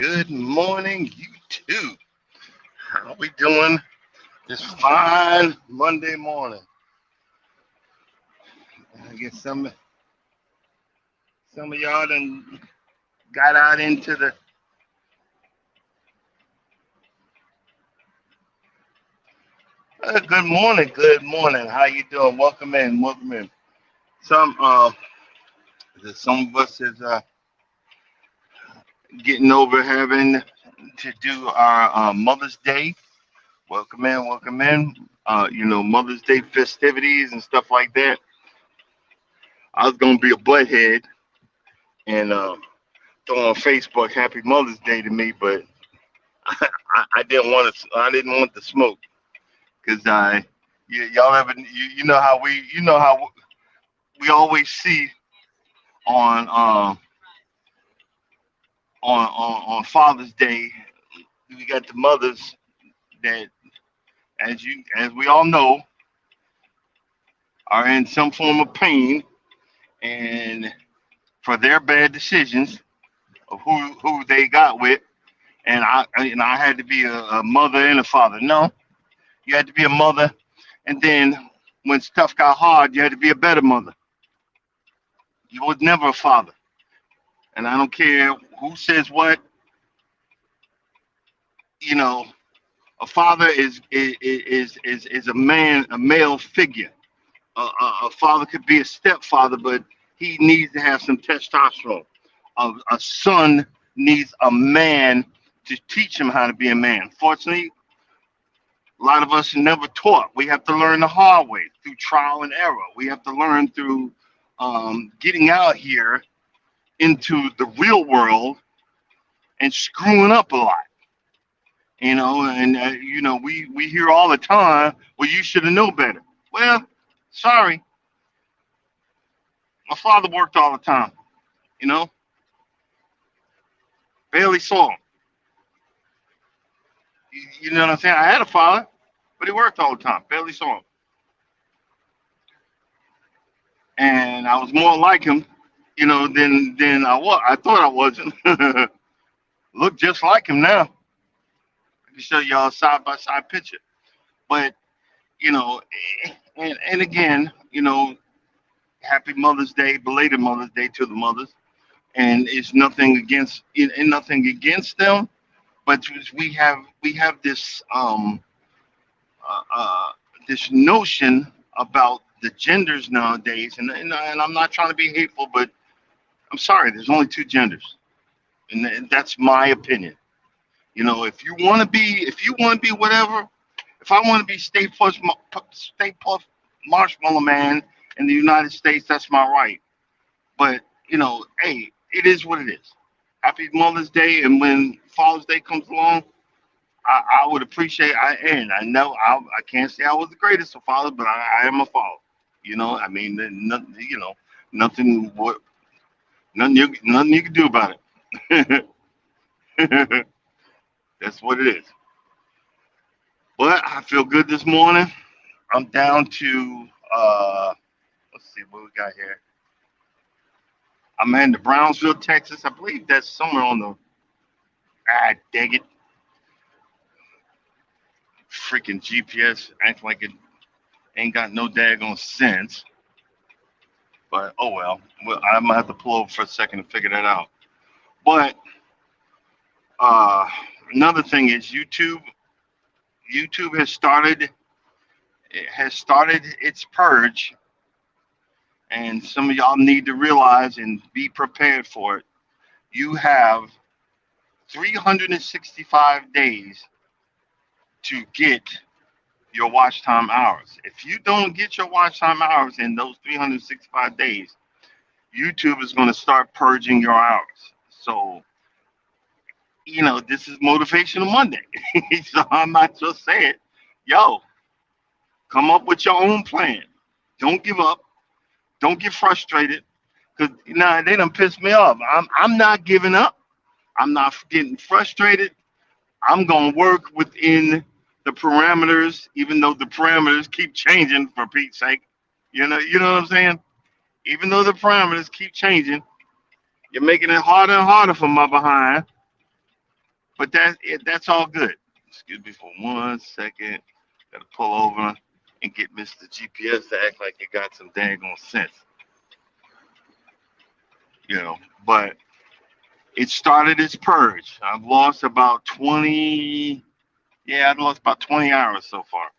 good morning, you too. How we doing this fine Monday morning? I guess some of y'all done got out into the. Good morning, good morning. How you doing? Welcome in, welcome in. Some some of us is getting over having to do our Mother's Day. Welcome in, welcome in. Mother's Day festivities and stuff like that. I was gonna be a butthead and throw on Facebook Happy Mother's Day to me, but I didn't want to. I didn't want the smoke because y'all ever you know how we always see on on Father's Day we got the mothers that as we all know are in some form of pain and for their bad decisions of who they got with and I had to be a mother and a father. No, you had to be a mother, and then when stuff got hard, you had to be a better mother. You was never a father, and I don't care who says what. You know, a father is a man, a male figure. A father could be a stepfather, but he needs to have some testosterone. A son needs a man to teach him how to be a man. Fortunately, a lot of us are never taught. We have to learn the hard way through trial and error. We have to learn through getting out here into the real world and screwing up a lot. We hear all the time, well, you should have known better. Well, sorry, my father worked all the time. You know, barely saw him. You know what I'm saying? I had a father, but he worked all the time. Barely saw him, and I was more like him, than I was. I thought I wasn't. Look just like him now. I can show y'all a side by side picture. But you know, and again, happy Mother's Day, belated Mother's Day to the mothers. And it's nothing against them, but we have uh, uh, this notion about the genders nowadays, and I'm not trying to be hateful, but I'm sorry, there's only two genders, and that's my opinion. If you want to be whatever, if I want to be state plus marshmallow man in the United States, that's my right. But hey, it is what it is. Happy Mother's Day, and when Father's Day comes along, I would appreciate. I know I can't say I was the greatest of fathers, but I am a father. I mean, nothing. Nothing. Nothing you can do about it. That's what it is. But I feel good this morning. I'm down to let's see what we got here. I'm in the Brownsville, Texas. I believe that's somewhere on the dang it, freaking GPS acting like it ain't got no daggone sense. But oh well. Well, I might have to pull over for a second to figure that out. But uh, another thing is YouTube. YouTube has started its purge, and some of y'all need to realize and be prepared for it. You have 365 days to get your watch time hours. If you don't get your watch time hours in those 365 days, YouTube is going to start purging your hours. So, this is Motivational Monday. So I might just say it. Yo, come up with your own plan. Don't give up. Don't get frustrated. Because they done pissed me off. I'm not giving up. I'm not getting frustrated. I'm going to work within the parameters, even though the parameters keep changing, for Pete's sake. You know what I'm saying? Even though the parameters keep changing, You're making it harder and harder for my behind, but that's all good. Excuse me for 1 second. Gotta pull over and get Mr. GPS to act like it got some dang on sense, you know. But it started its purge. I've lost about 20, yeah, I've lost about 20 hours so far.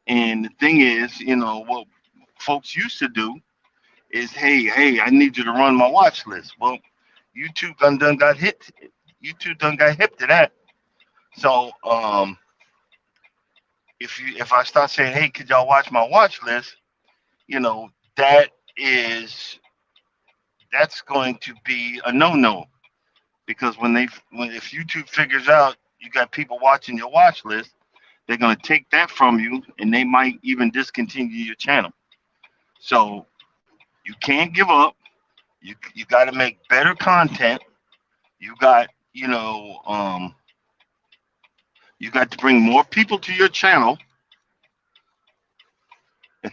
And the thing is, what folks used to do is, hey, I need you to run my watch list. Well, YouTube done got hit. YouTube done got hip to that. So if I start saying, hey, could y'all watch my watch list? You know, that is that's going to be a no-no, because if YouTube figures out you got people watching your watch list, they're going to take that from you, and they might even discontinue your channel. So you can't give up. You got to make better content. You got you got to bring more people to your channel.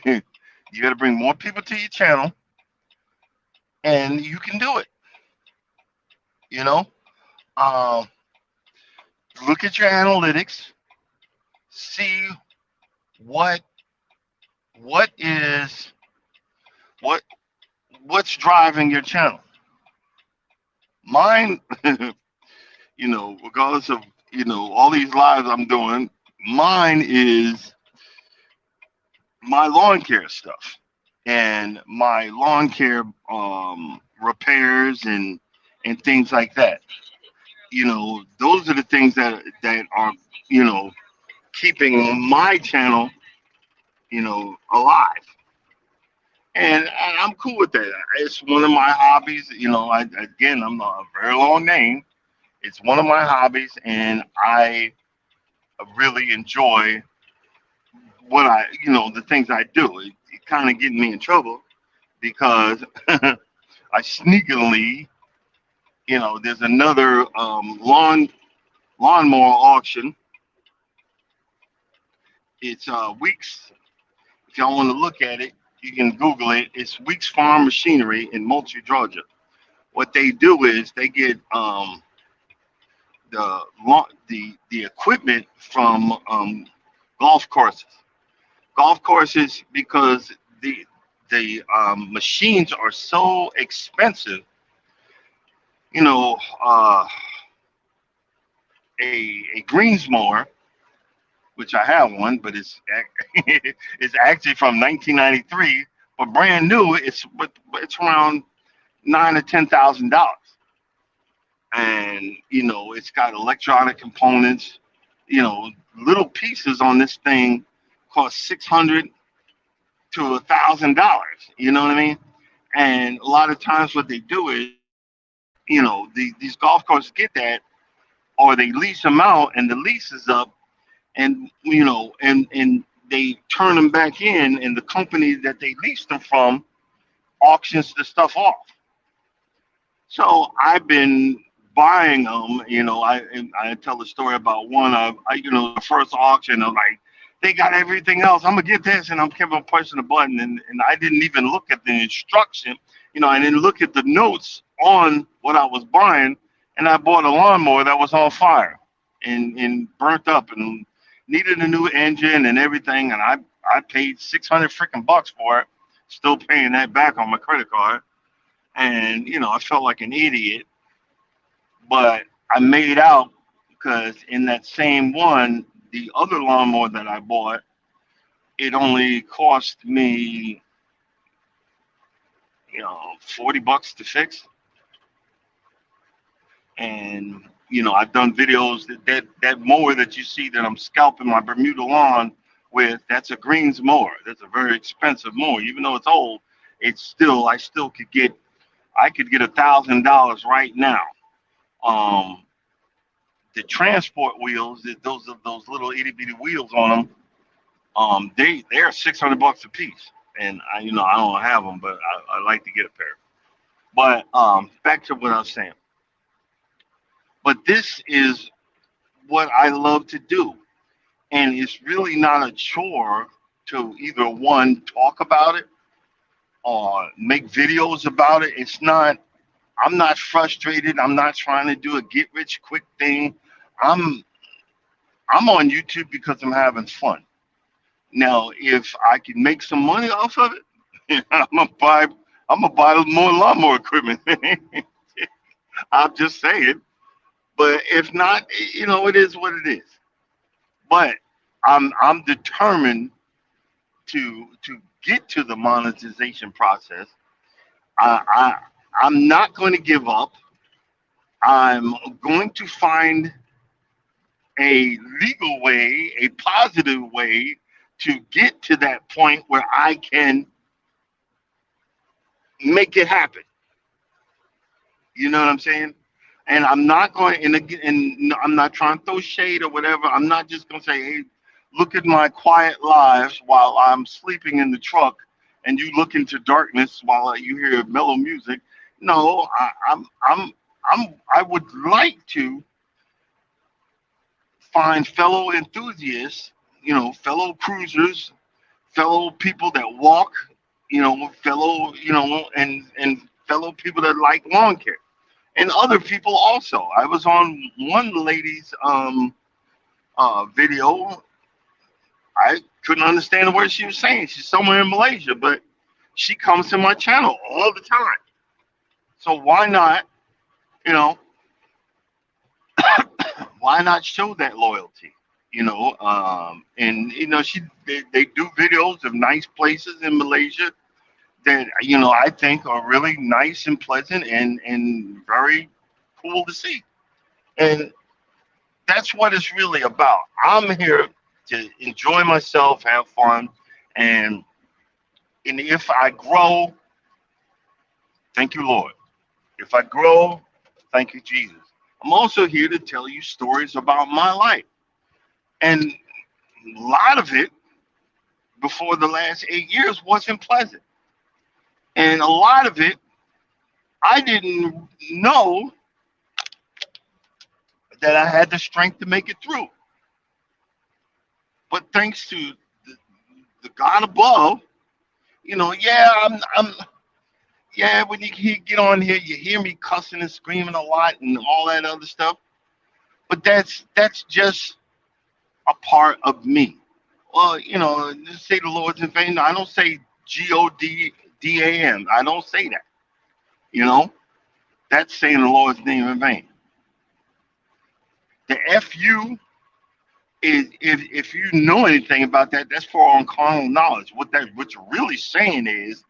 You got to bring more people to your channel, and you can do it. You know, um, look at your analytics, see what what is what what's driving your channel. Mine, regardless of all these lives I'm doing, mine is my lawn care stuff and my lawn care repairs and things like that. Those are the things that are you know keeping my channel alive, and I'm cool with that. It's one of my hobbies. Again, I'm not a very long name. It's one of my hobbies, and I really enjoy the things I do. It kind of getting me in trouble because I sneakily, there's another lawnmower auction. It's Weeks. If y'all want to look at it, you can Google it. It's Weeks Farm Machinery in Moultrie, Georgia. What they do is they get the equipment from golf courses. Golf courses, because the machines are so expensive. You know, uh, a greens mower, which I have one, but it's actually from 1993, but brand new. It's around $9,000 to $10,000, and it's got electronic components. Little pieces on this thing cost $600 to $1,000. You know what I mean? And a lot of times, what they do is, these golf courses get that, or they lease them out, and the lease is up, and and they turn them back in, and the company that they leased them from auctions the stuff off. So I've been buying them. I tell a story about one. The first auction. I'm like, they got everything else. I'm gonna get this, and I'm kept on pushing the button, and I didn't even look at the instruction. I didn't look at the notes on what I was buying, and I bought a lawnmower that was on fire and burnt up and needed a new engine and everything, and I paid 600 freaking bucks for it, still paying that back on my credit card, and I felt like an idiot, but I made out because in that same one, the other lawnmower that I bought, it only cost me 40 bucks to fix, and I've done videos that mower that you see that I'm scalping my Bermuda lawn with. That's a greens mower. That's a very expensive mower. Even though it's old, I still could get $1,000 right now. Um, the transport wheels, those little itty bitty wheels on them, they're 600 bucks a piece, and I don't have them, but I like to get a pair. But back to what I was saying. But this is what I love to do, and it's really not a chore to either one talk about it or make videos about it. It's not. I'm not frustrated. I'm not trying to do a get rich quick thing. I'm I'm on YouTube because I'm having fun. Now, if I can make some money off of it, I'm gonna buy more lawnmower equipment. I'm just saying. But if not, it is what it is. But I'm determined to get to the monetization process. I, I I'm not going to give up. I'm going to find a legal way, a positive way to get to that point where I can make it happen. You know what I'm saying? And I'm not going and again, and I'm not trying to throw shade or whatever. I'm not just going to say, "Hey, look at my quiet lives while I'm sleeping in the truck, and you look into darkness while you hear mellow music." No, I would like to find fellow enthusiasts, fellow cruisers, fellow people that walk, fellow, and fellow people that like lawn care, and other people also. I was on one lady's video. I couldn't understand the words she was saying. She's somewhere in Malaysia, but she comes to my channel all the time. So why not, you know, why not show that loyalty? And they do videos of nice places in Malaysia that I think are really nice and pleasant and very cool to see. And that's what it's really about. I'm here to enjoy myself, have fun, and if I grow, thank you, Lord. If I grow, thank you, Jesus. I'm also here to tell you stories about my life, and a lot of it before the last 8 years wasn't pleasant, and a lot of it I didn't know that I had the strength to make it through. But thanks to the God above, yeah, yeah. When get on here, you hear me cussing and screaming a lot and all that other stuff. But that's just a part of me. Well, just say the Lord's in vain. I don't say GODDAM. I don't say that. You know, that's saying the Lord's name in vain. The FU is, if you know anything about that, that's for carnal knowledge. What you're really saying is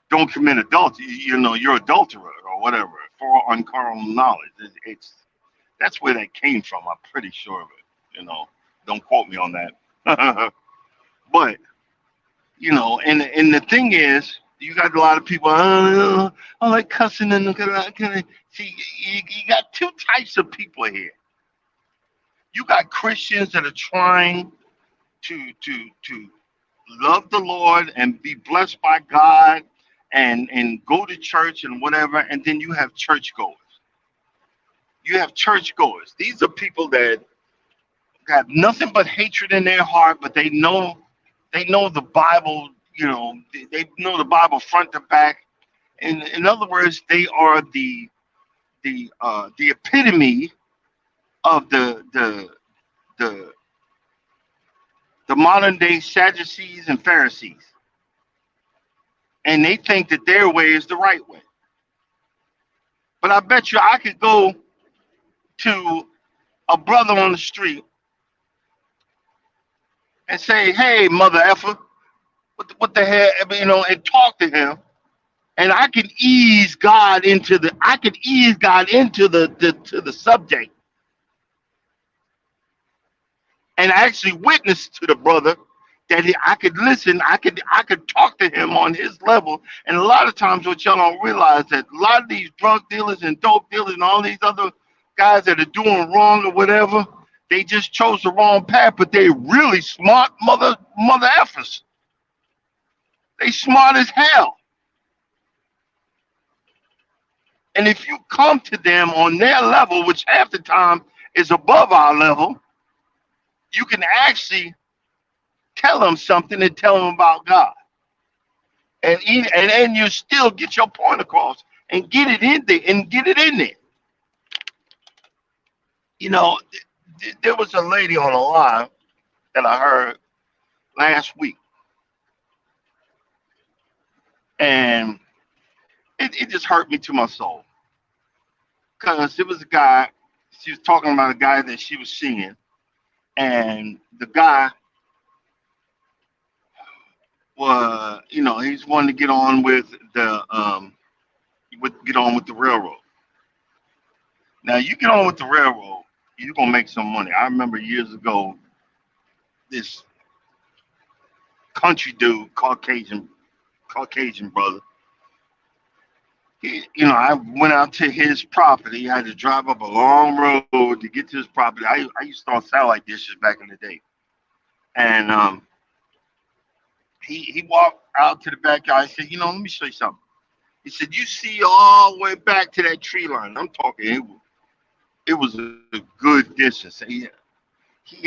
don't commit adultery. You're adulterer or whatever. For carnal knowledge, that's where that came from. I'm pretty sure of it. Don't quote me on that. But and the thing is, you got a lot of people. I like cussing and see. You got two types of people here. You got Christians that are trying to love the Lord and be blessed by God and go to church and whatever, and then you have churchgoers. You have churchgoers. These are people that got nothing but hatred in their heart, but they know the Bible. They know the Bible front to back. In other words, they are the epitome of the the modern day Sadducees and Pharisees, and they think that their way is the right way. But I bet you I could go to a brother on the street and say, "Hey, mother effer, what the hell," and talk to him, and I could ease God into the to the subject, and actually witness to the brother that I could listen, I could talk to him on his level. And a lot of times, what y'all don't realize that a lot of these drug dealers and dope dealers and all these other guys that are doing wrong or whatever, they just chose the wrong path, but they really smart mother effers. They smart as hell. And if you come to them on their level, which half the time is above our level, you can actually tell them something and tell them about God. And then you still get your point across and get it in there and get it in there. You know, there was a lady on the line that I heard last week, and it just hurt me to my soul because it was a guy. She was talking about a guy that she was seeing, and the guy was, he's wanting to get on with get on with the railroad. Now you get on with the railroad, you're gonna make some money. I remember years ago, this country dude, Caucasian brother. I went out to his property. I had to drive up a long road to get to his property. I used to on satellite dishes back in the day, and he walked out to the backyard. I said, let me show you something. He said, you see all the way back to that tree line. I'm talking. It was a good distance. He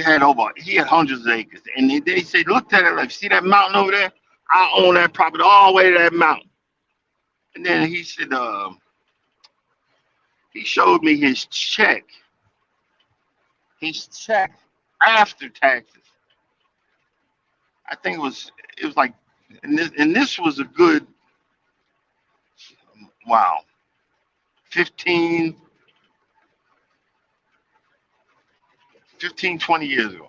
had hundreds of acres, and they said, look at it, like, see that mountain over there? I own that property all the way to that mountain. And then he said, he showed me his check after taxes. I think it was like, and this was a good, wow, 15, 20 years ago.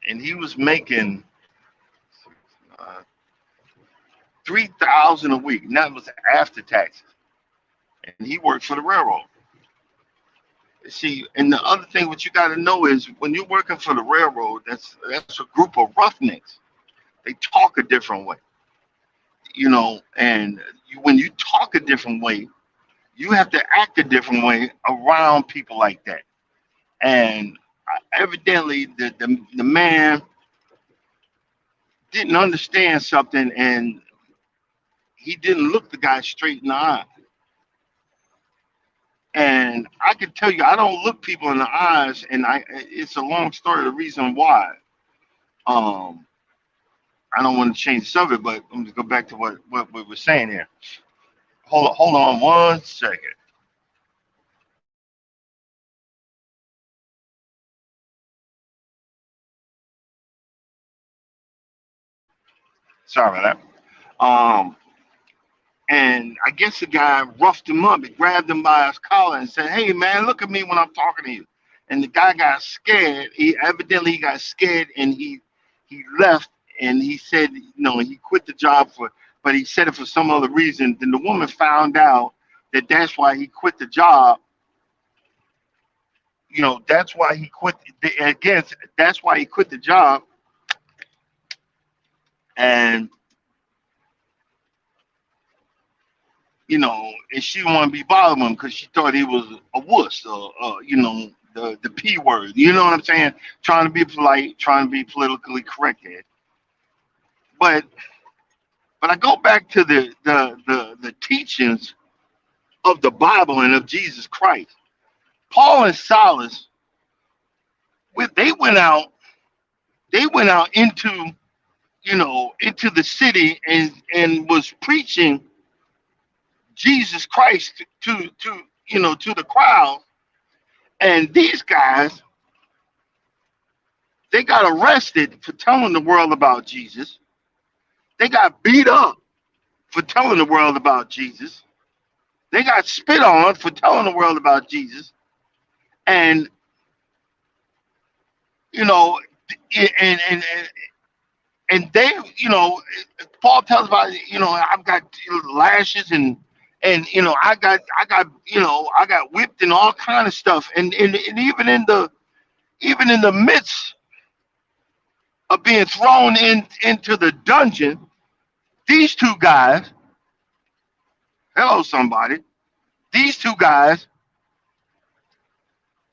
And he was making uh, 3,000 a week, and that was after taxes. And he worked for the railroad. See, and the other thing what you got to know is when you're working for the railroad, that's a group of roughnecks. They talk a different way, and when you talk a different way, you have to act a different way around people like that. And evidently, the man didn't understand something, and he didn't look the guy straight in the eye. And I can tell you, I don't look people in the eyes, and it's a long story. The reason why, um, I don't want to change the subject, but I'm gonna go back to what we were saying here. Hold on one second. Sorry about that. And I guess the guy roughed him up. He grabbed him by his collar and said, "Hey, man, look at me when I'm talking to you." And the guy got scared. He got scared, and he left. And he said, he quit the job but he said it for some other reason. Then the woman found out that that's why he quit the job. That's why he quit. Again, that's why he quit the job. And and she didn't want to be bothering him because she thought he was a wuss, or the P word. You know what I'm saying? Trying to be polite, trying to be politically correct here. But I go back to the teachings of the Bible and of Jesus Christ. Paul and Silas, they went out. They went out into the city and was preaching Jesus Christ to the crowd. And these guys, they got arrested for telling the world about Jesus. They got beat up for telling the world about Jesus. They got spit on for telling the world about Jesus. And you know, and and and they, Paul tells about, I've got lashes, and I got whipped and all kind of stuff, and even in the midst of being thrown into the dungeon, these two guys, hello somebody, these two guys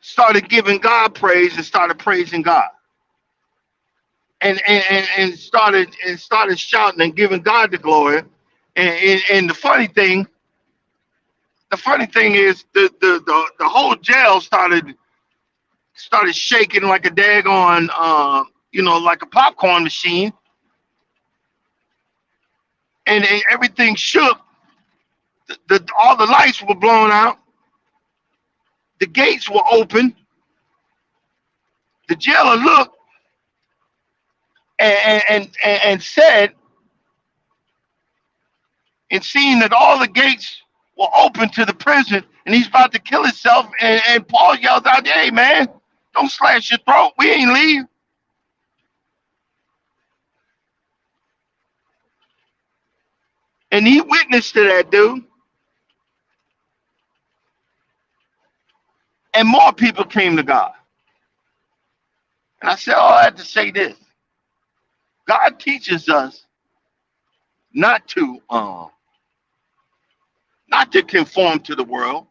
started giving God praise and started praising God. And started shouting and giving God the glory. And the funny thing is the whole jail started shaking like a daggone like a popcorn machine, and everything shook. All the lights were blown out. The gates were open. The jailer looked and said, and seeing that all the gates were open to the prison, and he's about to kill himself, and Paul yells out, "Hey man, don't slash your throat. We ain't leave." And he witnessed to that dude, and more people came to God. And I said, "Oh, I had to say this: God teaches us not to not to conform to the world,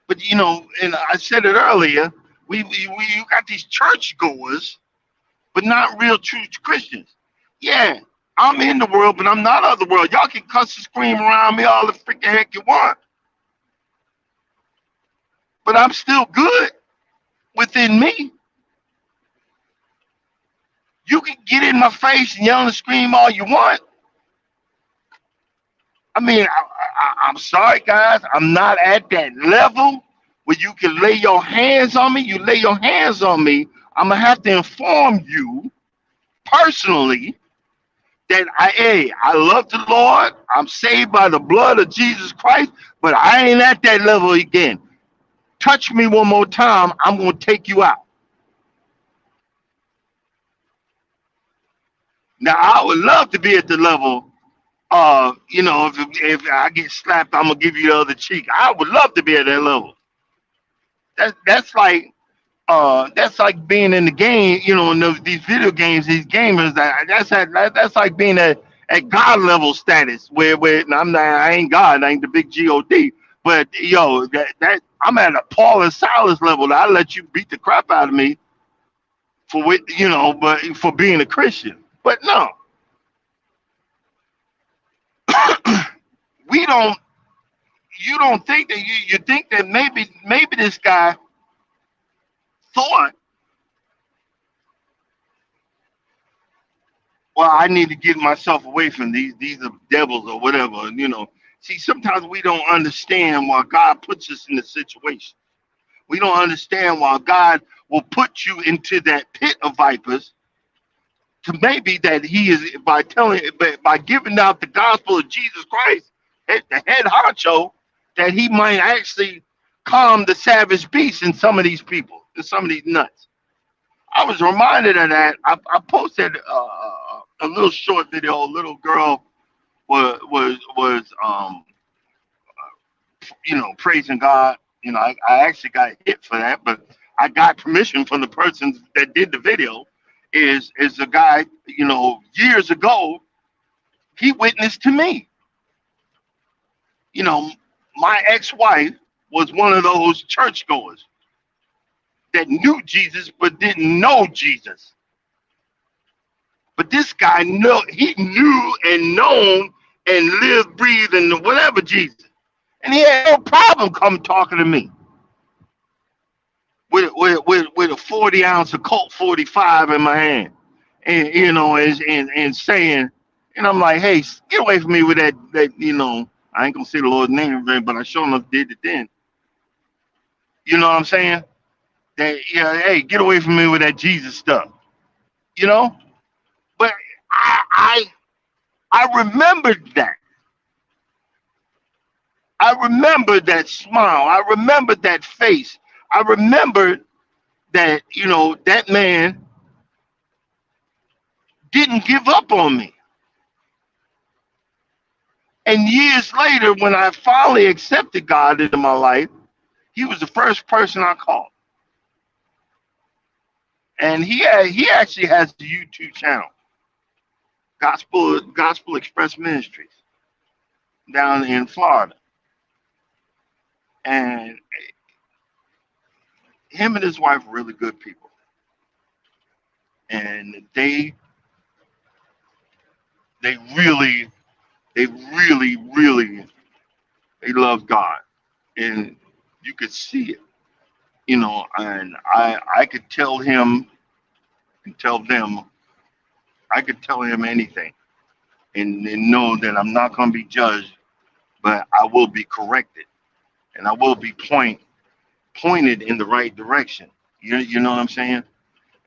but and I said it earlier. We you got these churchgoers, but not real true Christians. Yeah, I'm in the world, but I'm not of the world. Y'all can cuss and scream around me all the freaking heck you want, but I'm still good within me. You can get in my face and yell and scream all you want. I mean, I'm sorry, guys. I'm not at that level where you can lay your hands on me. You lay your hands on me, I'm gonna have to inform you personally that I love the Lord. I'm saved by the blood of Jesus Christ, but I ain't at that level again. Touch me one more time, I'm gonna take you out. Now I would love to be at the level if I get slapped, I'm gonna give you the other cheek. I would love to be at that level. That's like being in the game, in these video games, these gamers. That's like being at God level status, where I ain't God, I ain't the big God, but that I'm at a Paul and Silas level. I let you beat the crap out of me but for being a Christian. But no, we don't. You don't think that you think that maybe this guy thought, well, I need to get myself away from these are devils or whatever. See, sometimes we don't understand why God puts us in the situation. We don't understand why God will put you into that pit of vipers, to maybe that He is by giving out the gospel of Jesus Christ, the head honcho, that He might actually calm the savage beast in some of these people, in some of these nuts. I was reminded of that. I posted a little short video. A little girl was praising God. I actually got hit for that, but I got permission from the person that did the video. Is a guy, years ago, he witnessed to me. You know, my ex-wife was one of those churchgoers that knew Jesus but didn't know Jesus. But this guy he knew and known and lived, breathed, and whatever Jesus. And he had no problem come talking to me with a 40 ounce of Colt 45 in my hand. And saying, and I'm like, hey, get away from me with that, I ain't gonna say the Lord's name, but I sure enough did it then. You know what I'm saying? That, yeah, hey, get away from me with that Jesus stuff. You know? But I I remembered that. I remembered that smile. I remembered that face. I remembered that, that man didn't give up on me. And years later, when I finally accepted God into my life, he was the first person I called. And he actually has a YouTube channel, Gospel Express Ministries, down in Florida. And him and his wife are really good people. And they really, really, they love God. And you could see it, and I could tell him and tell them, I could tell him anything, and know that I'm not going to be judged, but I will be corrected, and I will be pointed in the right direction. You know what I'm saying?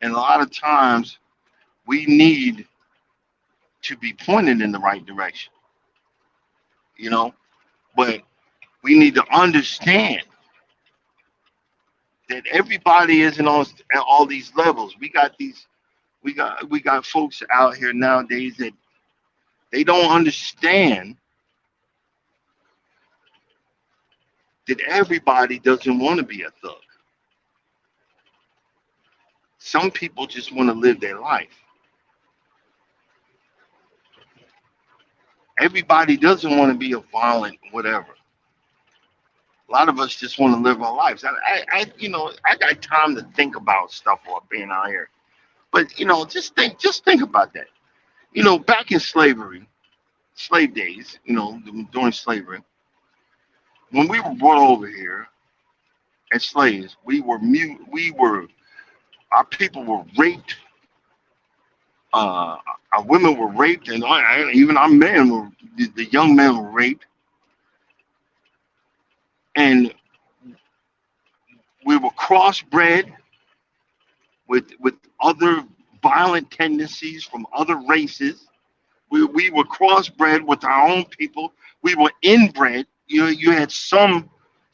And a lot of times we need to be pointed in the right direction, you know, but we need to understand that everybody isn't on all these levels. We got folks out here nowadays that they don't understand that everybody doesn't want to be a thug. Some people just want to live their life. Everybody doesn't want to be a violent whatever. A lot of us just want to live our lives. I got time to think about stuff while being out here. But just think about that. Back in slavery, slave days, during slavery, when we were brought over here as slaves, our people were raped, our women were raped, and even our men the young men were raped, and we were crossbred with other violent tendencies from other races. We were crossbred with our own people. We were inbred. You had some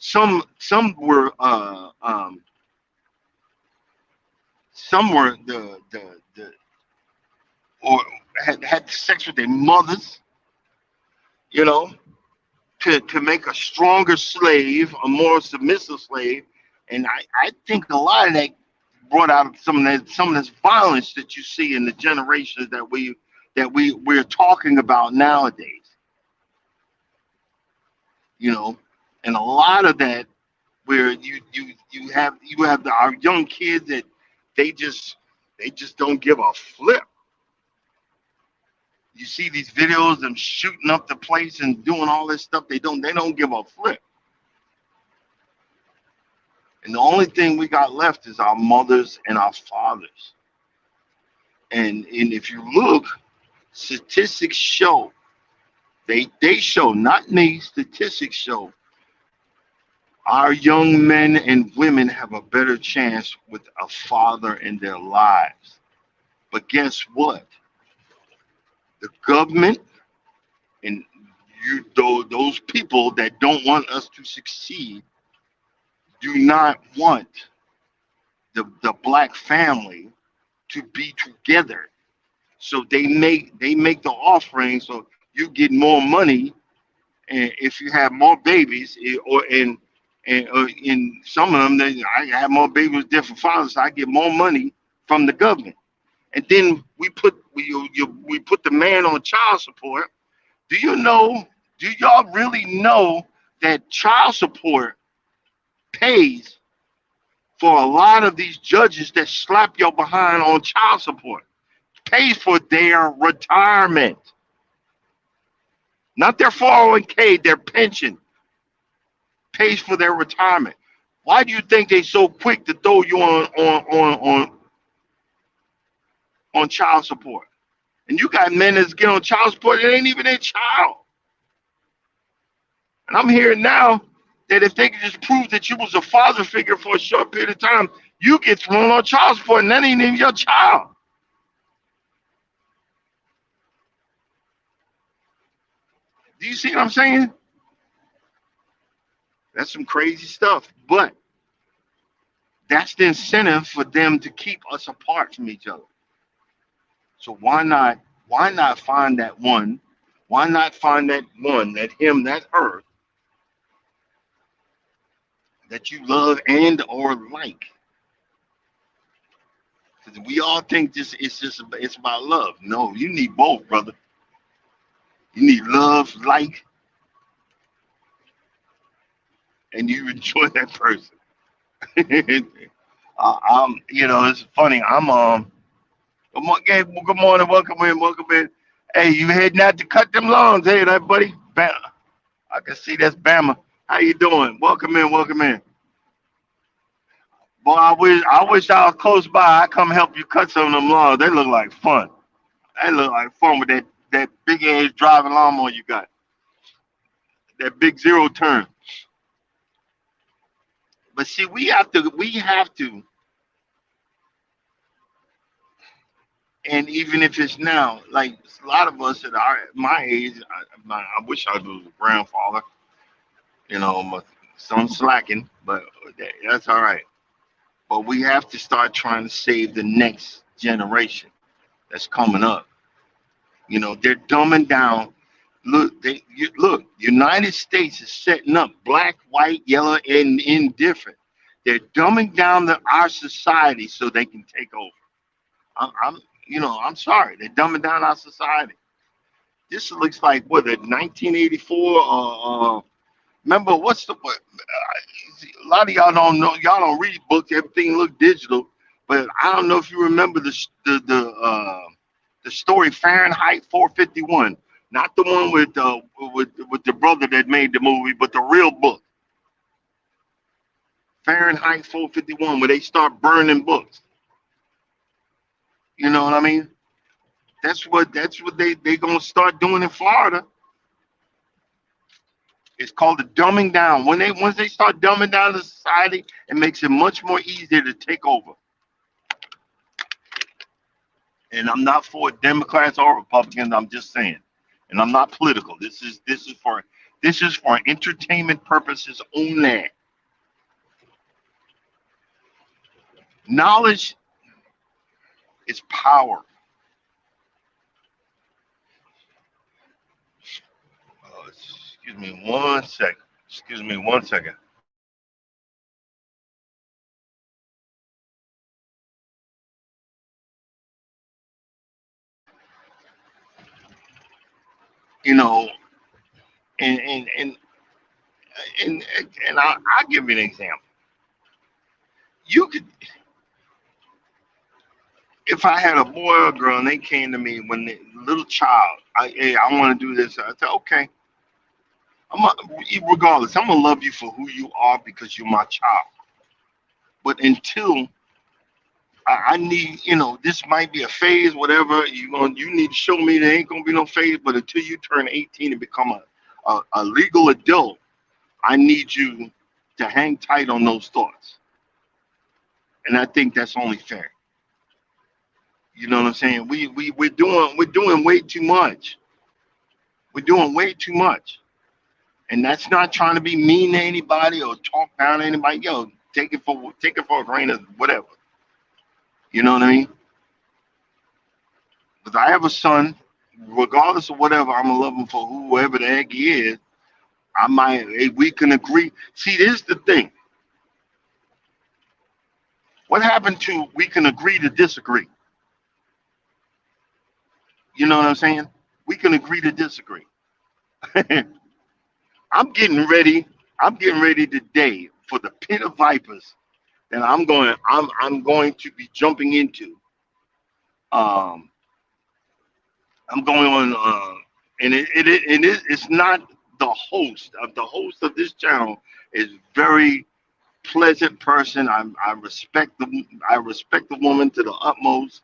were the or had sex with their mothers, you know, to make a stronger slave, a more submissive slave. And I think a lot of that brought out some of this violence that you see in the generations we're talking about nowadays. And a lot of that where you have our young kids that they just don't give a flip. You see these videos of them shooting up the place and doing all this stuff. They don't give a flip. And the only thing we got left is our mothers and our fathers. And if you look, statistics show, they show, not me, statistics show our young men and women have a better chance with a father in their lives. But guess what? The government and those people that don't want us to succeed do not want the black family to be together. So they make the offering so you get more money, and if you have more babies, and in some of them, I have more babies with different fathers, so I get more money from the government. And then we put the man on child support. Do y'all really know that child support pays for a lot of these judges that slap your behind on child support? Pays for their retirement, not their 401k, their pension. Pays for their retirement. Why do you think they so quick to throw you on child support? And you got men that get on child support, it ain't even their child. And I'm hearing now that if they can just prove that you was a father figure for a short period of time, you get thrown on child support, and that ain't even your child. Do you see what I'm saying? That's some crazy stuff. But that's the incentive for them to keep us apart from each other. So why not find that one? Why not find that one, that him, that her, that you love and or like? Because we all think it's about love. No, you need both, brother. You need love, like, and you enjoy that person. It's funny. Good morning, welcome in. Hey, you heading out to cut them lawns? Hey, that buddy, I can see that's Bama. How you doing? Welcome in. Boy, I wish I was close by. I come help you cut some of them lawns. They look like fun. They look like fun with that big ass driving lawnmower you got. that big zero turn. But see, we have to, and even if it's now, like a lot of us my age, I wish I was a grandfather. My son's slacking, but that's all right. But we have to start trying to save the next generation that's coming up. They're dumbing down. Look. United States is setting up black, white, yellow, and indifferent. They're dumbing down our society so they can take over. I'm sorry. They're dumbing down our society. This looks like what the 1984. Remember a lot of y'all don't know. Y'all don't read books. Everything look digital. But I don't know if you remember the story Fahrenheit 451. Not the one with the brother that made the movie, but the real book, Fahrenheit 451, where they start burning books. You know what I mean? That's what they gonna start doing in Florida. It's called the dumbing down. Once they start dumbing down the society, it makes it much more easier to take over. And I'm not for Democrats or Republicans. I'm just saying, and I'm not political. This is for entertainment purposes only. Knowledge is power. Excuse me one second. Excuse me one second. You know, and and and and I'll give you an example. You could, if I had a boy or a girl and they came to me when they little child, hey, I want to do this. I said, okay, regardless, I'm gonna love you for who you are because you're my child. But until I need, this might be a phase, whatever you need to show me there ain't gonna be no phase. But until you turn 18 and become a legal adult, I need you to hang tight on those thoughts. And I think that's only fair. You know what I'm saying? We're doing way too much. We're doing way too much. And that's not trying to be mean to anybody or talk down to anybody. Yo, take it for a grain of whatever. You know what I mean? Because I have a son, regardless of whatever, I'm gonna love him for whoever the heck he is. We can agree. See, this is the thing. What happened to we can agree to disagree? You know what I'm saying? We can agree to disagree. I'm getting ready. I'm getting ready today for the pit of vipers that I'm going to be jumping into. Um, I'm going on, and it's not the host of this channel is very pleasant person. I respect the woman to the utmost,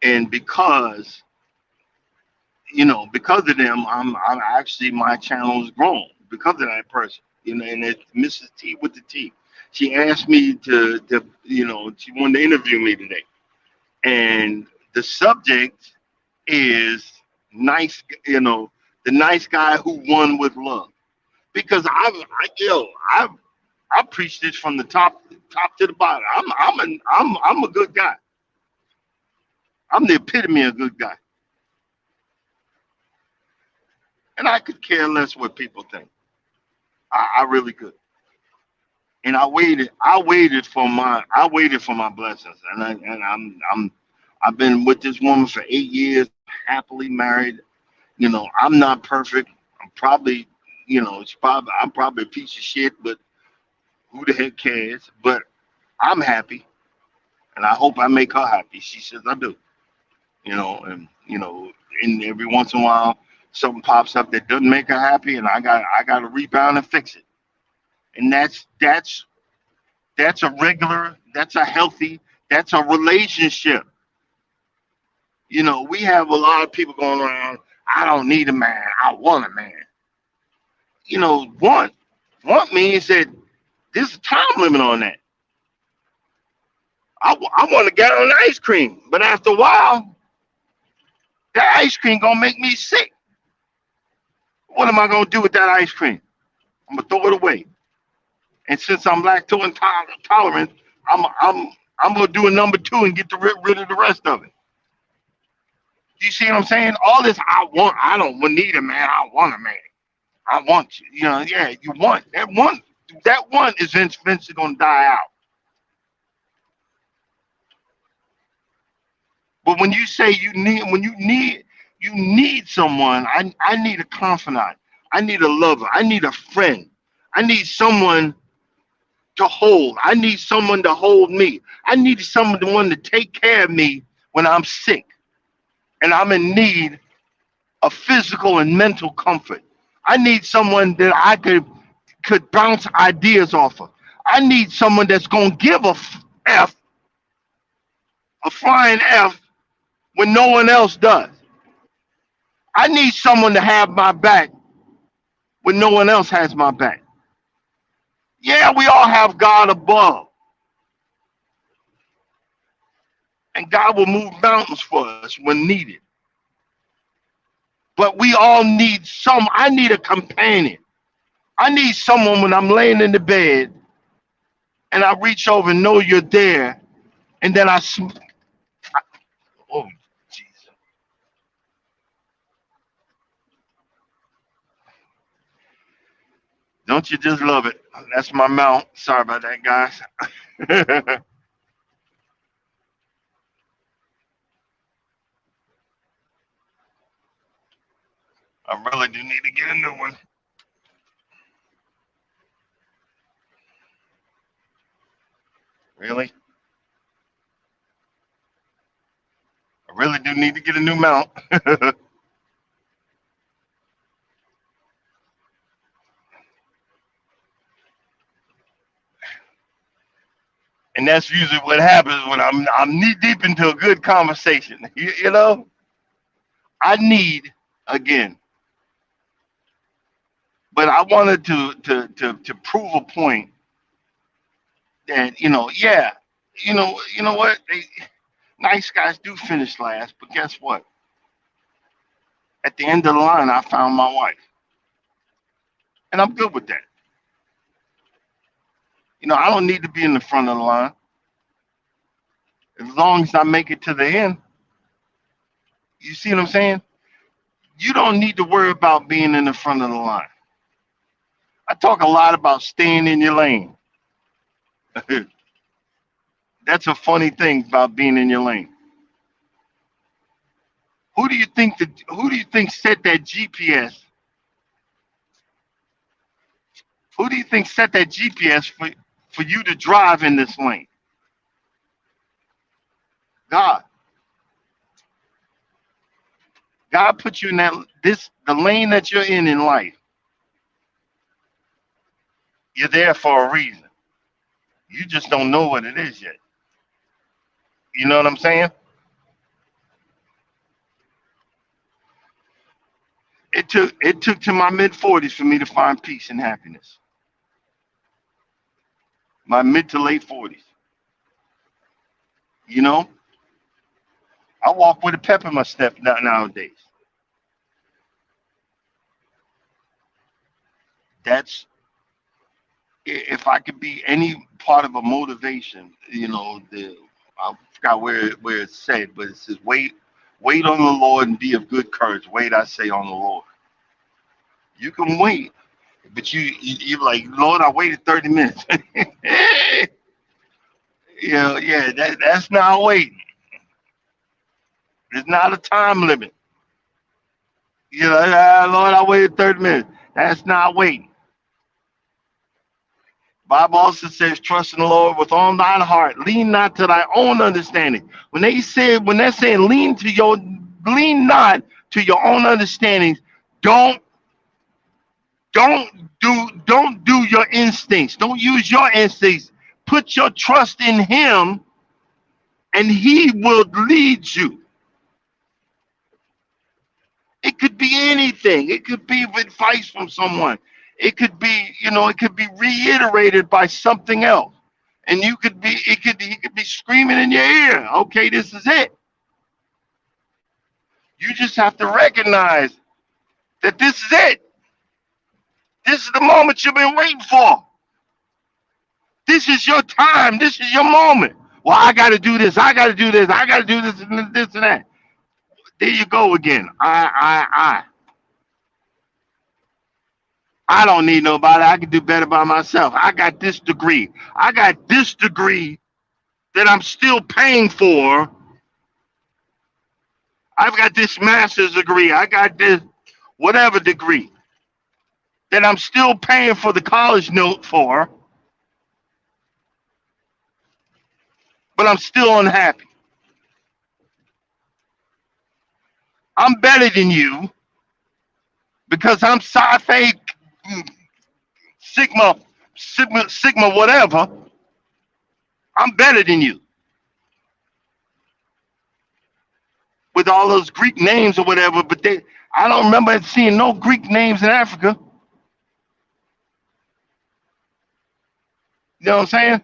and because of them, I'm actually my channel has grown because of that person. And it's Mrs. T with the T. She asked me she wanted to interview me today, and the subject is nice, the nice guy who won with love. Because I preached this from the top to the bottom. I'm a good guy. I'm the epitome of a good guy, and I could care less what people think. I really could. And I waited for my blessings, I've been with this woman for 8 years, happily married. I'm not perfect. I'm probably, I'm probably a piece of shit, but who the heck cares? But I'm happy, and I hope I make her happy. She says I do. And every once in a while, something pops up that doesn't make her happy, and I got to rebound and fix it. And that's a regular, that's a healthy, that's a relationship. We have a lot of people going around. I don't need a man. I want a man. Want means that there's a time limit on that. I want to get on ice cream, but after a while, that ice cream gonna make me sick. What am I gonna do with that ice cream? I'm gonna throw it away. And since I'm lactose intolerant, I'm gonna do a number two and get rid of the rest of it. You see what I'm saying? All this I don't need a man. I want a man. I want you. Yeah, you want that one. That one is eventually gonna die out. But when you say you need someone. I need a confidant. I need a lover. I need a friend. I need someone to hold. I need someone to hold me. I need someone to take care of me when I'm sick and I'm in need of physical and mental comfort. I need someone that I could bounce ideas off of. I need someone that's gonna give F, a flying F, when no one else does. I need someone to have my back when no one else has my back. Yeah, we all have God above, and God will move mountains for us when needed. But we all need I need a companion. I need someone when I'm laying in the bed and I reach over and know you're there, and then oh, Jesus. Don't you just love it? That's my mount. Sorry about that, guys. I really do need to get a new one. Really? I really do need to get a new mount. And that's usually what happens when I'm knee deep into a good conversation. I need again, but I wanted to prove a point that yeah, what nice guys do finish last, but guess what? At the end of the line, I found my wife, and I'm good with that. I don't need to be in the front of the line as long as I make it to the end. You see what I'm saying? You don't need to worry about being in the front of the line. I talk a lot about staying in your lane. That's a funny thing about being in your lane. Who do you think set that GPS? Who do you think set that GPS for you to drive in this lane? God. God put you in the lane that you're in life. You're there for a reason. You just don't know what it is yet. You know what I'm saying? It took to my mid 40s for me to find peace and happiness. My mid to late 40s. You know, I walk with a pep in my step nowadays. That's if I could be any part of a motivation. I forgot where it's said, but it says wait on the Lord and be of good courage. Wait, I say, on the Lord. You can wait, but you're like, Lord, I waited 30 minutes. Yeah, that's not waiting. There's not a time limit. Lord, I waited 30 minutes. That's not waiting. Bible also says, trust in the Lord with all thine heart. Lean not to thy own understanding. When they're saying lean not to your own understanding, don't don't do your instincts. Don't use your instincts. Put your trust in him and he will lead you. It could be anything. It could be advice from someone. It could be, it could be reiterated by something else. And you could be, he could be screaming in your ear, okay, this is it. You just have to recognize that this is it. This is the moment you've been waiting for. This is your time. This is your moment. Well, I got to do this. I got to do this. I got to do this and this and that. There you go again. I don't need nobody. I can do better by myself. I got this degree. I got this degree that I'm still paying for. I've got this master's degree. I got this whatever degree that I'm still paying for the college note for, but I'm still unhappy. I'm better than you because I'm Psi Phi Sigma, whatever. I'm better than you with all those Greek names or whatever. But I don't remember seeing no Greek names in Africa. You know what I'm saying?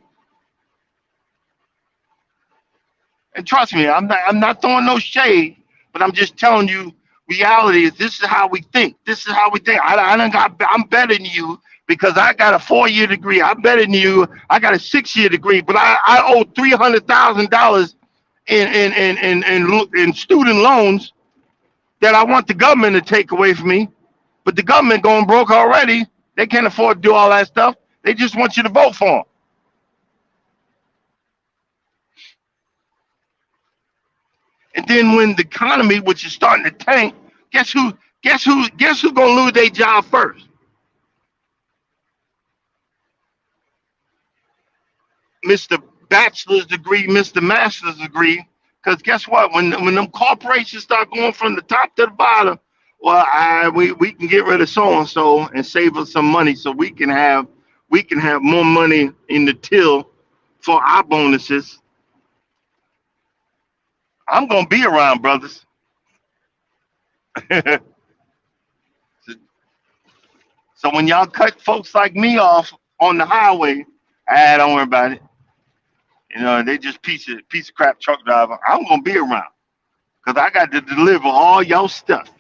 And trust me, I'm not throwing no shade, but I'm just telling you, reality is this is how we think. This is how we think. I'm better than you because I got a 4-year degree. I'm better than you. I got a 6-year degree, but I owe $300,000 in student loans that I want the government to take away from me. But the government going broke already. They can't afford to do all that stuff. They just want you to vote for them. And then when the economy, which is starting to tank, guess who's gonna lose their job first? Mr. Bachelor's degree, Mr. Master's degree. Because guess what? When them corporations start going from the top to the bottom, well, we can get rid of so and so and save us some money, so we can have more money in the till for our bonuses. I'm gonna be around, brothers. So when y'all cut folks like me off on the highway, don't worry about it. They just piece of crap truck driver. I'm gonna be around because I got to deliver all y'all stuff.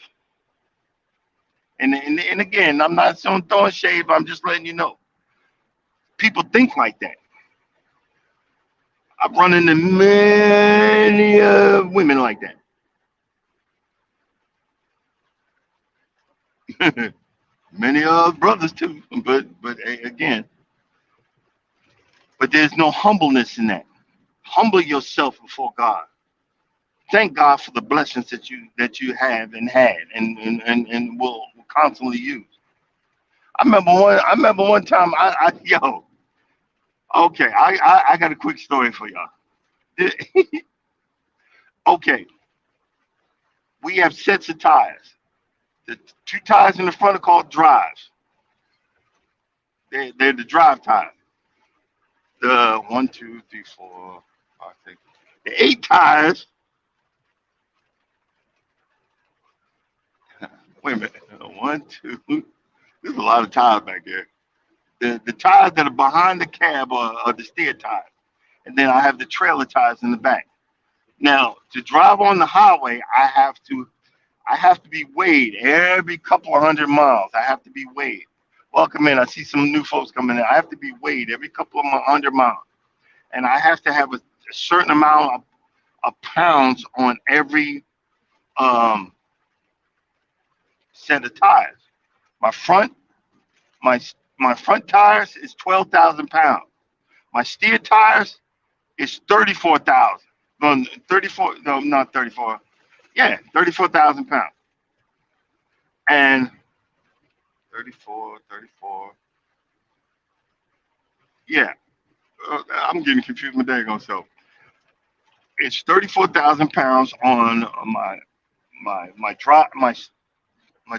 And again, I'm not throwing shade, but I'm just letting you know. People think like that. I've run into many women like that. Many brothers too, but again, but there's no humbleness in that. Humble yourself before God. Thank God for the blessings that you have and had and will constantly use. I remember one time yo, okay, I got a quick story for y'all. Okay, we have sets of tires. The two tires in the front are called drives. They're the drive tires. The one, two, three, four, five, six. The 8 tires. Wait a minute. One, two. There's a lot of tires back there. The tires that are behind the cab are the steer tires, and then I have the trailer tires in the back. Now to drive on the highway, I have to be weighed every couple of 100 miles. I have to be weighed. Welcome in. I see some new folks coming in. I have to be weighed every couple of 100 miles, and I have to have a certain amount of pounds on every um, set of tires. My front my my front tires is 12,000 pounds. My steer tires is 34,000. No, 34. No, not 34. Yeah, 34,000 pounds. And 34, 34. Yeah, I'm getting confused with my daggone self. It's 34,000 pounds on my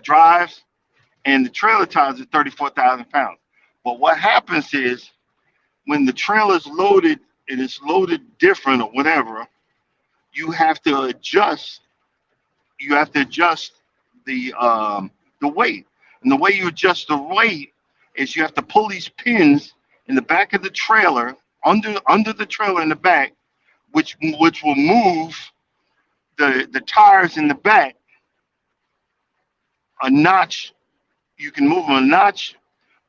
drives, and the trailer tires are 34,000 pounds. But what happens is when the trailer's loaded and it's loaded different or whatever, you have to adjust. You have to adjust the weight, and the way you adjust the weight is you have to pull these pins in the back of the trailer, under the trailer in the back, which will move the tires in the back a notch. You can move them a notch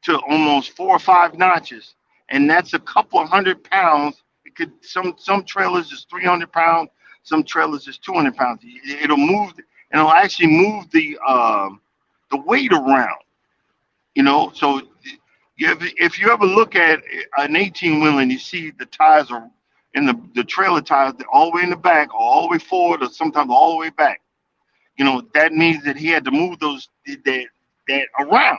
to almost 4 or 5 notches, and that's a couple of 100 pounds. It could some trailers is 300 pounds, some trailers is 200 pounds. It'll move, and it'll actually move the weight around. So if you ever look at an 18 wheel and you see the tires are in the trailer tires, they're all the way in the back, or all the way forward, or sometimes all the way back. That means that he had to move that around.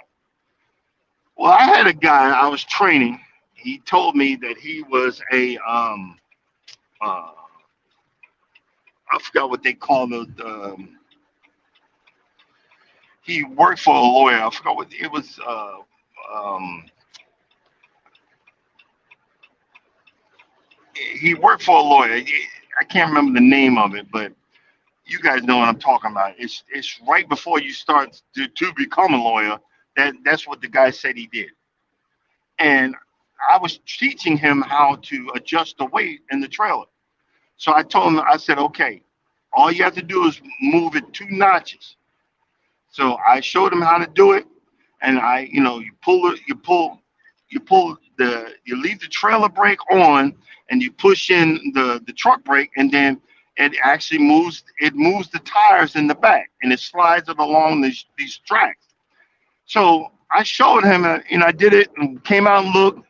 Well, I had a guy I was training. He told me that he was uh, I forgot what they call it. He worked for a lawyer. I forgot what it was. Um, he worked for a lawyer. I can't remember the name of it, but you guys know what I'm talking about. It's right before you start to become a lawyer. That's what the guy said he did. And I was teaching him how to adjust the weight in the trailer. So I told him, I said, okay, all you have to do is move it 2 notches. So I showed him how to do it, and you leave the trailer brake on, and you push in the truck brake, and then it actually moves the tires in the back, and it slides it along these tracks. So I showed him, and I did it, and came out and looked,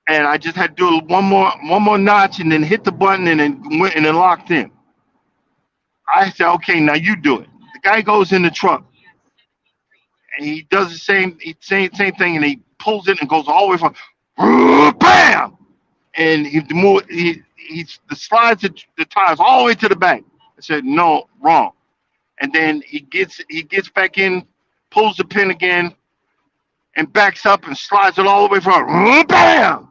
and I just had to do one more notch, and then hit the button, and then went and then locked in. I said, okay, now you do it. The guy goes in the truck, and he does the same thing, and he pulls it and goes all the way from bam, and he slides the tires all the way to the back. I said, no, wrong. And then he gets back in, pulls the pin again, and backs up and slides it all the way from bam.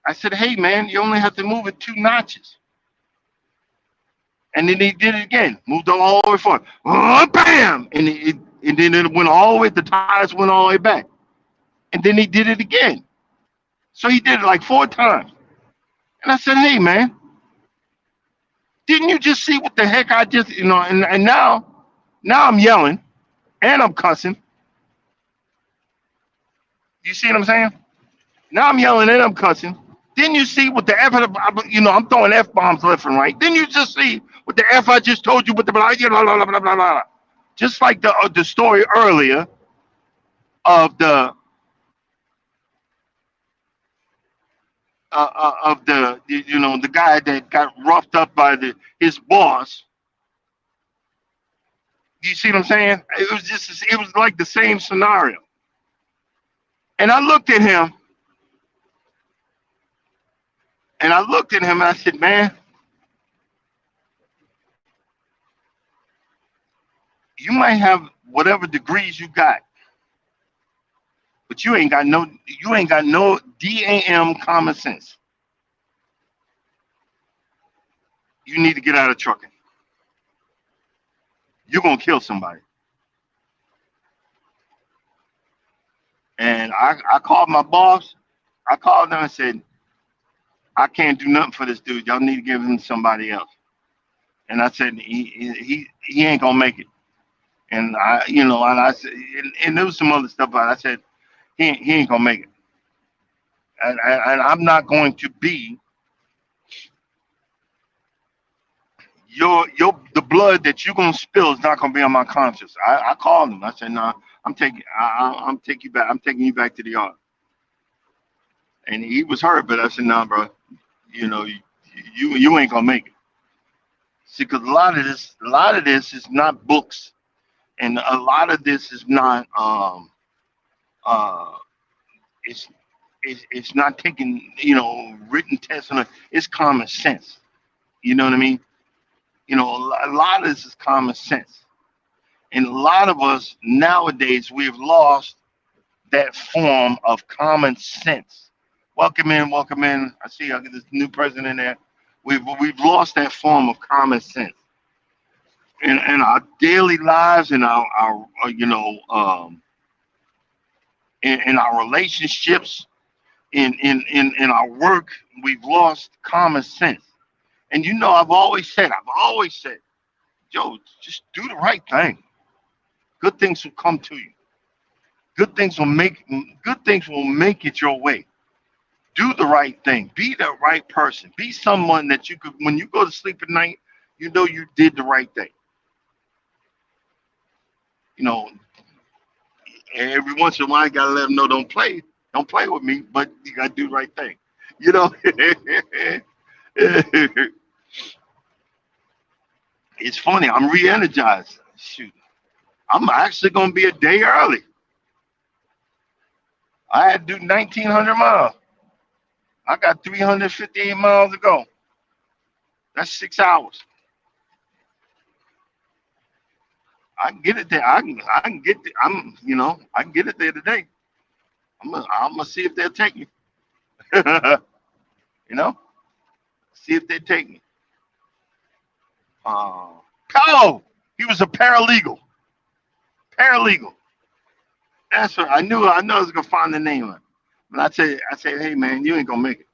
I said, hey man, you only have to move it 2 notches. And then he did it again, moved all the way forward, bam, and then it went all the way. The tires went all the way back, and then he did it again. So he did it like 4 times. And I said, hey man, didn't you just see what the heck I just, and now I'm yelling and I'm cussing. You see what I'm saying? Now I'm yelling and I'm cussing. Didn't you see what the F, I'm throwing F bombs left and right. Didn't you just see what the F I just told you with the blah. Just like the story earlier of the guy that got roughed up by his boss. You see what I'm saying? It was like the same scenario. And I looked at him, and I said, man, you might have whatever degrees you got, but you ain't got no DAM common sense. You need to get out of trucking. You're gonna kill somebody. And I called my boss. I called them and said, I can't do nothing for this dude. Y'all need to give him to somebody else. And I said, he ain't gonna make it. And I said, and there was some other stuff, but I said, he ain't gonna make it. And I'm not going to be the blood that you're gonna spill is not gonna be on my conscience. I called him. I said, no, I'm taking you back. I'm taking you back to the yard. And he was hurt, but I said, no, bro, you ain't gonna make it. See, because a lot of this is not books, and a lot of this is not uh it's not taking written tests on it. It's common sense. You know what I mean? A lot of this is common sense, and a lot of us nowadays we've lost that form of common sense. Welcome in, welcome in. I see I get this new president there. We've lost that form of common sense in our daily lives, and our in our relationships, in our work. We've lost common sense. And I've always said, Joe, just do the right thing. Good things will come to you. Good things will make it your way. Do the right thing. Be the right person. Be someone that you could, when you go to sleep at night, you know you did the right thing. You know, every once in a while, you gotta let them know, don't play with me, but you gotta do the right thing. You know, it's funny. I'm re-energized. Shoot, I'm actually gonna be a day early. I had to do 1,900 miles. I got 358 miles to go. That's 6 hours. I can get it there. I can get. I can get it there today. I'm gonna see if they'll take me. you know, see if they take me. Uh, oh, he was a paralegal. Paralegal. That's what I knew. I know I was gonna find the name of it. But I said, hey man, you ain't gonna make it.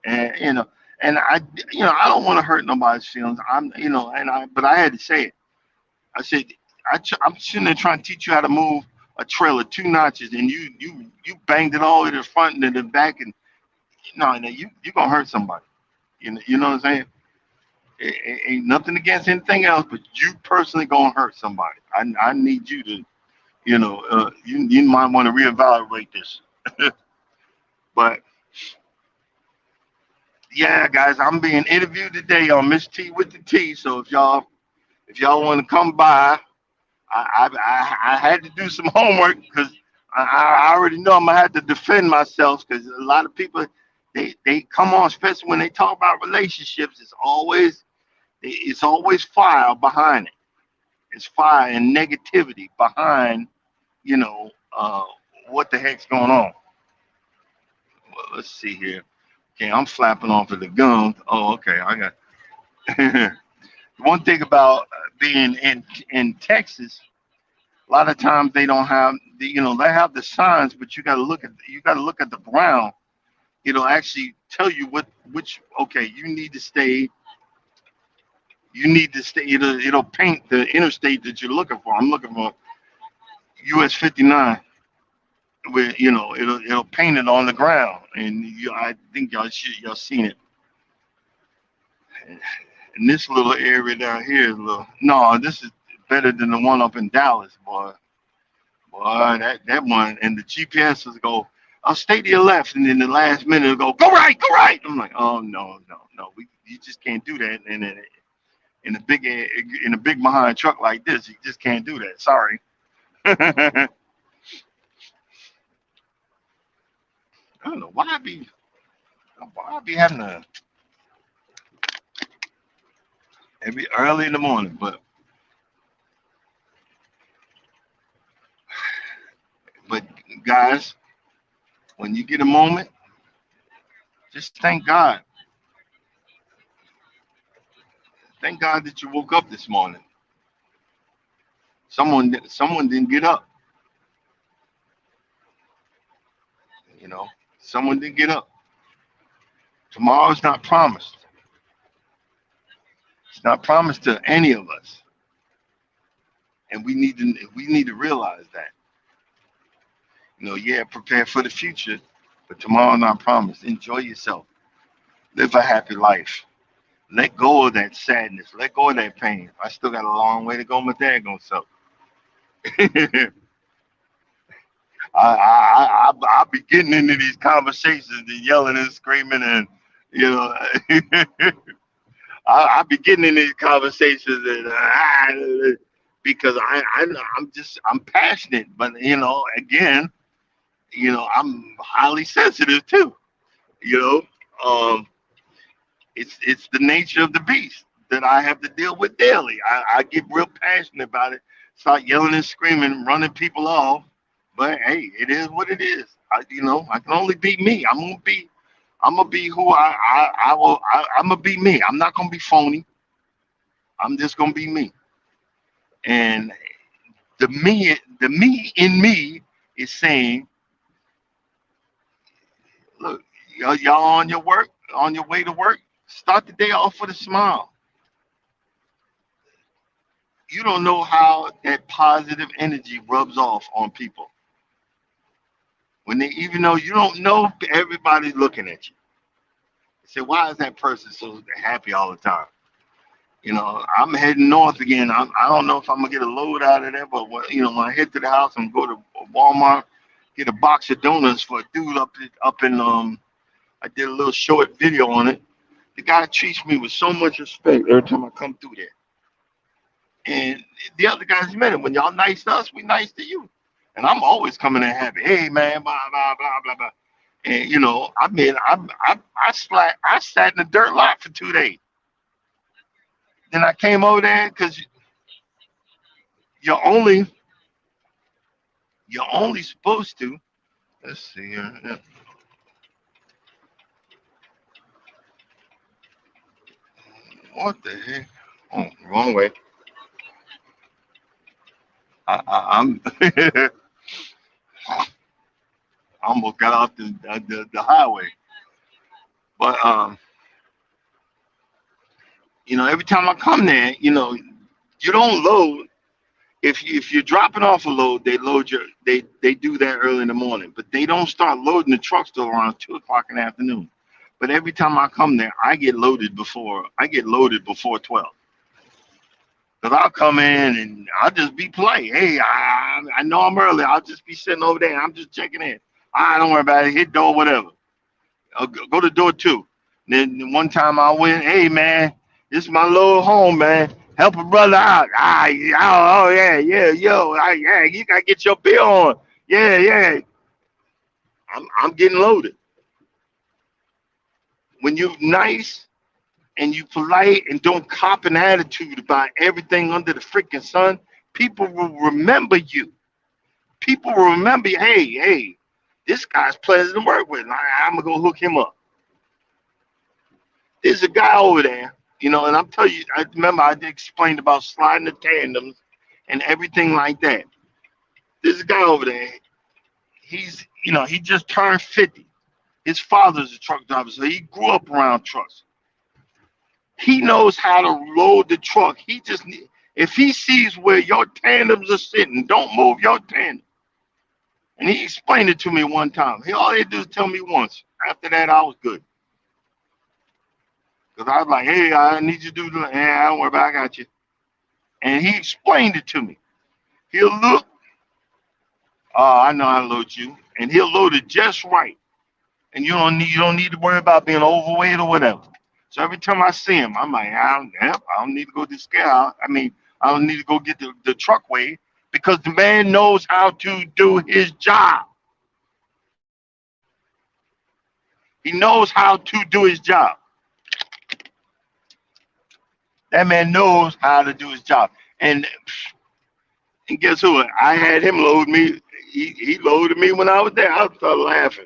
And I don't want to hurt nobody's feelings. But I had to say it. I said, I'm sitting there trying to teach you how to move a trailer 2 notches, and you banged it all the way to the front and then the back, and no, you gonna hurt somebody. You know what I'm saying? Ain't nothing against anything else, but you personally gonna hurt somebody. I need you to, you might want to reevaluate this. But yeah, guys, I'm being interviewed today on Miss T with the T. So if y'all want to come by, I had to do some homework because I already know I'm gonna have to defend myself because a lot of people they come on, especially when they talk about relationships. It's always fire behind it. It's fire and negativity behind you know what the heck's going on. Well, let's see here. Okay, I'm flapping off of the gum. Oh, okay, I got. One thing about being in Texas, a lot of times they don't have they have the signs, but you got to look at the ground. It'll actually tell you which okay you need to stay. It'll paint the interstate that you're looking for. I'm looking for US 59, where it'll paint it on the ground, and I think y'all seen it. And this little area down here is a little. No, this is better than the one up in Dallas, boy. Boy, that one and the GPS will go. I'll stay to your left, and then the last minute it'll go right, go right. I'm like, oh no, no, no, you just can't do that. And in a big behind truck like this, you just can't do that. Sorry. I don't know why I be having to every early in the morning, but guys, when you get a moment, just thank God. Thank God that you woke up this morning. Someone didn't get up. You know, someone didn't get up. Tomorrow's not promised. It's not promised to any of us, and we need to realize that. Yeah, prepare for the future, but tomorrow not promised. Enjoy yourself. Live a happy life. Let go of that sadness. Let go of that pain. I still got a long way to go. My dad gonna sell. I be getting into these conversations and yelling and screaming and you know I be getting in these conversations and because I'm passionate, but again, I'm highly sensitive too. You know, um, it's the nature of the beast that I have to deal with daily. I get real passionate about it, start yelling and screaming, running people off. But hey, it is what it is. I can only be me. I'm gonna be who I'm gonna be me. I'm not gonna be phony. I'm just gonna be me. And the me in me is saying, look, y'all on your work, on your way to work, start the day off with a smile. You don't know how that positive energy rubs off on people. When they, even though you don't know, everybody's looking at you. They say, why is that person so happy all the time? I'm heading north again. I don't know if I'm gonna get a load out of there, but when I head to the house and go to Walmart, get a box of donuts for a dude up in I did a little short video on it. The guy treats me with so much respect every time I come through there. And the other guys met him. When y'all nice to us, we nice to you. And I'm always coming in happy. Hey man, blah blah blah blah blah. And I mean, I sat in the dirt lot for 2 days. Then I came over there because you're only you're only supposed to. Let's see here. What the heck? Oh, wrong way. I'm I almost got off the highway. But every time I come there, you don't load. If you're dropping off a load, they do that early in the morning, but they don't start loading the trucks till around 2 o'clock in the afternoon. But every time I come there, I get loaded before 12. Cause I'll come in and I'll just be polite. Hey, I know I'm early. I'll just be sitting over there. I'm just checking in. Don't worry about it. Hit door, whatever. I'll go to door two. Then one time I went, hey man, this is my little home, man. Help a brother out. Oh yeah, yeah, yo, yeah, you gotta get your bill on. Yeah, yeah. I'm getting loaded. When you nice and you polite and don't cop an attitude about everything under the freaking sun, people will remember you. People will remember, hey, hey, this guy's pleasant to work with. I'm gonna go hook him up. There's a guy over there, and I'm telling you, I remember I explained about sliding the tandems and everything like that. There's a guy over there. He just turned 50. His father's a truck driver, so he grew up around trucks. He knows how to load the truck. If he sees where your tandems are sitting, don't move your tandem. And he explained it to me one time. All he had to do is tell me once. After that, I was good. Because I was like, hey, I need you to do the, yeah, don't worry about it, I got you. And he explained it to me. He'll look, I know how to load you. And he'll load it just right. And you don't need to worry about being overweight or whatever. So every time I see him, I'm like, I don't need to go to the scale. I mean, I don't need to go get the truck weighed because the man knows how to do his job. He knows how to do his job. That man knows how to do his job. And guess who? I had him load me. He loaded me when I was there. I started laughing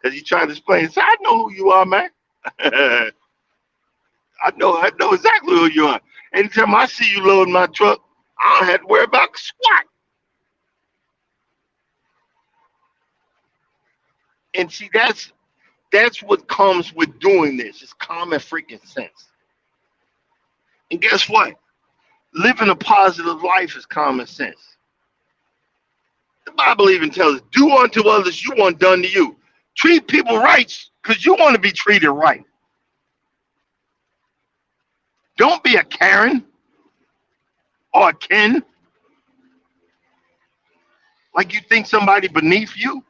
because he tried to explain. So I know who you are, man. I know exactly who you are. Anytime I see you loading my truck, I don't have to worry about squat. And see, that's what comes with doing this. It's common freaking sense. And guess what? Living a positive life is common sense. The Bible even tells us, do unto others you want done to you. Treat people right because you want to be treated right. Don't be a Karen or a Ken like you think somebody beneath you.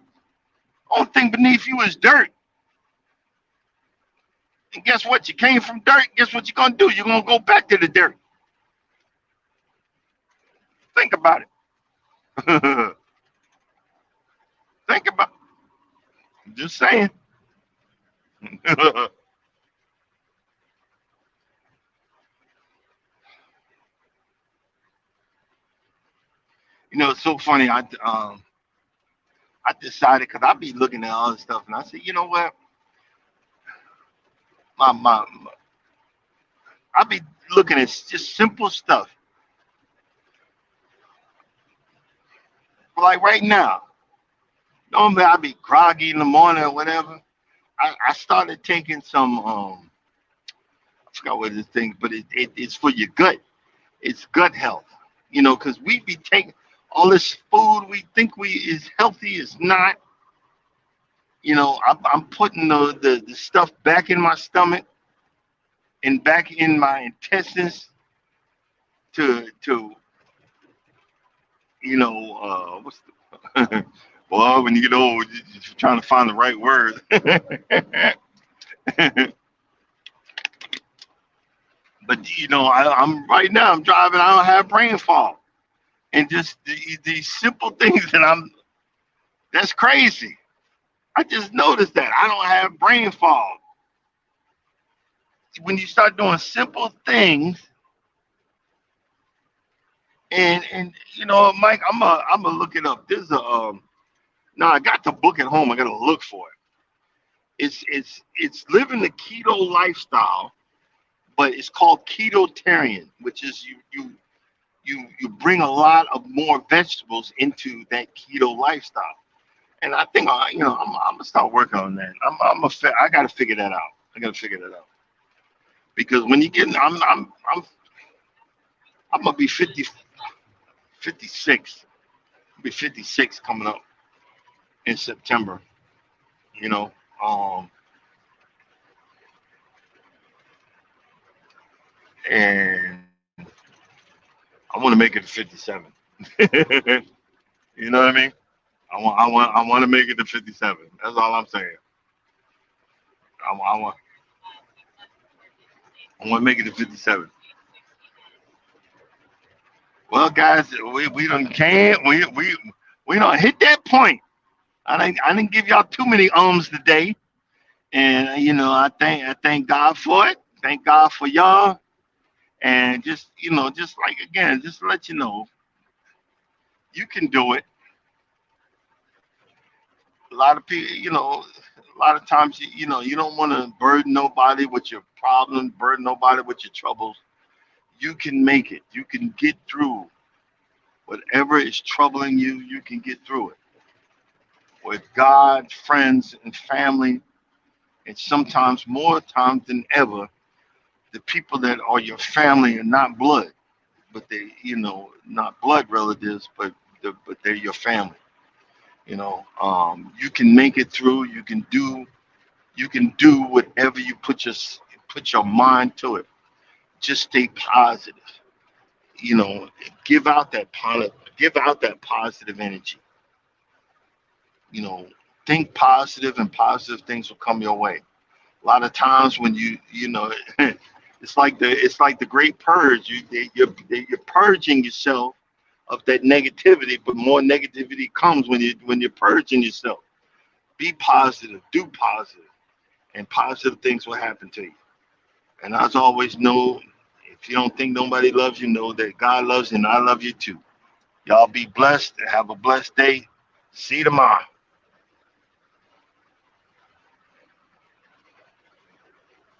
Only thing beneath you is dirt. And guess what? You came from dirt. Guess what you're going to do? You're going to go back to the dirt. Think about it. Think about it. Just saying. It's so funny. I decided because I be looking at all this stuff, and I said, you know what? My I be looking at just simple stuff. Like right now. Normally I be groggy in the morning or whatever. I started taking some I forgot what this thing, but it's for your gut. It's gut health. Because we be taking all this food we think we is healthy is not. I'm putting the stuff back in my stomach and back in my intestines to what's the well, when you get old, you're trying to find the right word. But I'm right now. I'm driving. I don't have brain fog, and just these simple things that I'm. That's crazy. I just noticed that I don't have brain fog. When you start doing simple things, and Mike, I'm gonna look it up. There's a no, I got the book at home. I gotta look for it. It's living the keto lifestyle, but it's called ketotarian, which is you bring a lot of more vegetables into that keto lifestyle. And I think I'm gonna start working on that. I gotta figure that out. I gotta figure that out because when you get, I'm gonna be 50, 56. I'll be 56 coming up in September. You know, um, and I want to make it to 57. You know what I mean? I want to make it to 57. That's all I'm saying. I want I want to make it to 57. Well, guys, we done can't we don't hit that point. I didn't give y'all too many ums today, and I thank God for it. Thank God for y'all, and just like again, just to let you know, you can do it. A lot of people, a lot of times you don't want to burden nobody with your problems, burden nobody with your troubles. You can make it. You can get through whatever is troubling you. You can get through it with God, friends, and family, and sometimes more times than ever, the people that are your family are not blood, but they, not blood relatives, but they're your family. You can make it through. You can do whatever you put your mind to it. Just stay positive. You know, give out that positive energy. You know, think positive, and positive things will come your way. A lot of times when it's like the great purge. You're purging yourself of that negativity, but more negativity comes when you're purging yourself. Be positive, do positive, and positive things will happen to you. And as always, know if you don't think nobody loves you, know that God loves you, and I love you too. Y'all be blessed and have a blessed day. See you tomorrow.